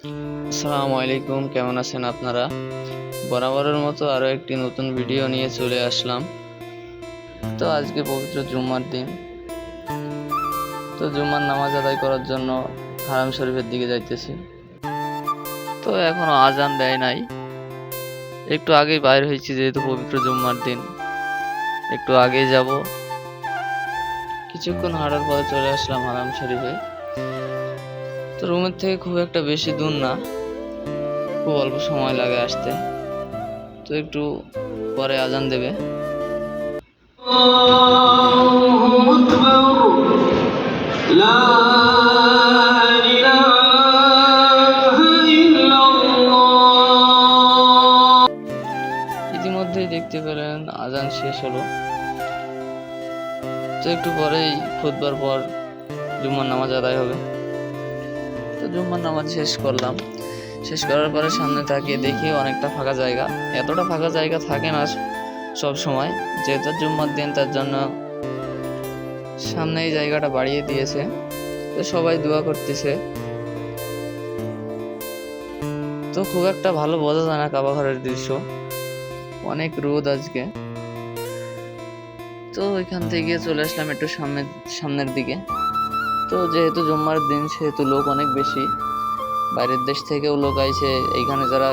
আসসালামু আলাইকুম, কেমন আছেন আপনারা? বরাবরের মতো আরও একটি নতুন ভিডিও নিয়ে চলে আসলাম। তো আজকে পবিত্র জুম্মার দিন। তো জুম্মার নামাজ আদায় করার জন্য হারাম শরীফের দিকে যাইতেছি। তো এখনো আজান দেয় নাই, একটু আগেই বাইর হয়েছি যেহেতু পবিত্র জুম্মার দিন, একটু আগেই যাব। কিছুক্ষণ হাঁটার পরে চলে আসলাম হারাম শরীফে। তো রুমের থেকে খুব একটা বেশি দূর না, খুব অল্প সময় লাগে আসতে। তো একটু পরে আজান দেবে। ইতিমধ্যেই দেখতে পেলেন আজান শেষ হলো। তো একটু পরেই খুতবার পর জুম্মার নামাজ আদায় হবে। তো জুম্মার নামাজ শেষ করলাম। শেষ করার পরে সামনে তাকিয়ে দেখি অনেকটা ফাঁকা জায়গা। এতটা ফাঁকা জায়গা থাকে না সব সময়, যেহেতু জুম্মার দিন তার জন্য সামনে এই জায়গাটা বাড়িয়ে দিয়েছে। তো সবাই দোয়া করতেছে। তো খুব একটা ভালো বোঝা যায় না কাবা ঘরের দৃশ্য, অনেক রোদ আজকে। তো ওইখান থেকে চলে আসলাম একটু সামনের দিকে। তো যেহেতু জুম্মার দিন সেহেতু লোক অনেক বেশি, বাইরের দেশ থেকেও লোক আইছে, এইখানে যারা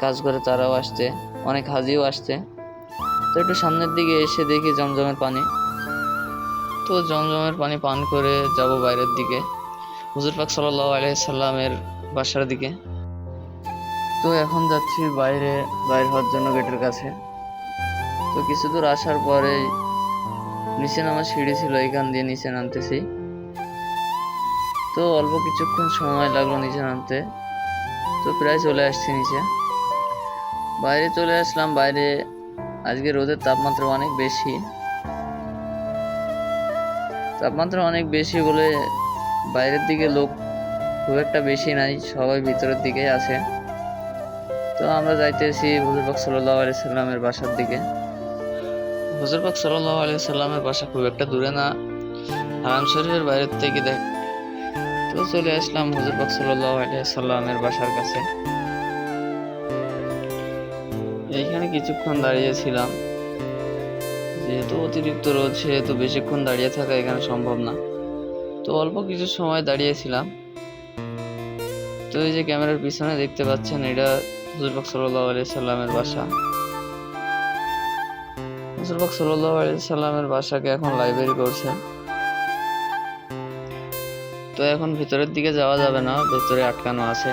কাজ করে তারাও আসছে, অনেক হাজিও আসছে। তো একটু সামনের দিকে এসে দেখি জমজমের পানি। তো জমজমের পানি পান করে যাব বাইরের দিকে, হুজুর পাক সাল্লাল্লাহু আলাইহি সাল্লামের বাসার দিকে। তো এখন যাচ্ছি বাইর হওয়ার জন্য গেটের কাছে। তো কিছু দূর আসার পরে নিচে নামার সিঁড়ি ছিল, এখান দিয়ে নিচে নামতেছি। তো অল্প কিছুক্ষণ সময় লাগলো নিচে নামতে। তো প্রায় চলে আসছি নিচে। বাইরে চলে আসলাম। বাইরে আজকে রোদের তাপমাত্রা অনেক বেশি বলে বাইরের দিকে লোক খুব একটা বেশি নাই, সবাই ভিতরের দিকেই আছে। তো আমরা যাইতেছি হুজুর পাক সাল্লাল্লাহু আলাইহি সাল্লামের বাসার দিকে। হুজুর পাক সাল্লাল্লাহু আলাইহি সাল্লামের বাসা খুব একটা দূরে না, হারাম শরীফের বাইরের থেকে দেখ। তো চলে আসলাম হুজুর পাক সাল্লাল্লাহু আলাইহি সাল্লামের বাসার কাছে। এইখানে কিছুক্ষণ দাঁড়িয়েছিলাম, যেহেতু অতিরিক্ত রোদ সেহেতু বেশিক্ষণ দাঁড়িয়ে থাকা এখানে সম্ভব না। তো অল্প কিছু সময় দাঁড়িয়েছিলাম। তো এই যে ক্যামেরার পিছনে দেখতে পাচ্ছেন, এটা হুজুর পাক সাল্লাল্লাহু আলাইহি সাল্লামের বাসা। হুজুর পাক সাল্লাল্লাহু আলাইহি সাল্লামের বাসাকে এখন লাইব্রেরি করছে। তো এখন ভিতরের দিকে যাওয়া যাবে না, ভেতরে আটকানো আছে।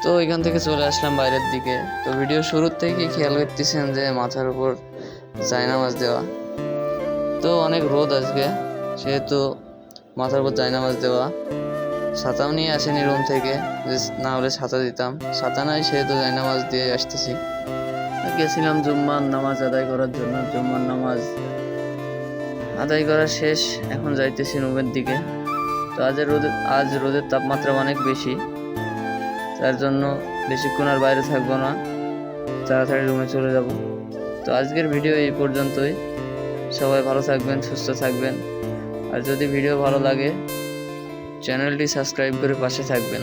তো এখান থেকে চলে আসলাম বাইরের দিকে। তো ভিডিও শুরুর থেকে খেয়াল করতেছেন যে মাথার উপর জায়নামাজ দেওয়া। তো অনেক রোদ আজকে সেহেতু মাথার উপর জায়নামাজ দেওয়া। ছাতাও নিয়ে আসেনি রুম থেকে, না হলে ছাতা দিতাম। ছাতা নাই সেহেতু জায়নামাজ দিয়ে আসতেছি। গেছিলাম জুম্মার নামাজ আদায় করার জন্য। জুম্মার নামাজ আদায় করা শেষ, এখন যাইতেছি রুমের দিকে। তো আজ রোদের তাপমাত্রা অনেক বেশি, তার জন্য বেশিক্ষণ আর বাইরে থাকবো না, তাড়াতাড়ি রুমে চলে যাব। তো আজকের ভিডিও এই পর্যন্তই। সবাই ভালো থাকবেন, সুস্থ থাকবেন। আর যদি ভিডিও ভালো লাগে চ্যানেলটি সাবস্ক্রাইব করে পাশে থাকবেন।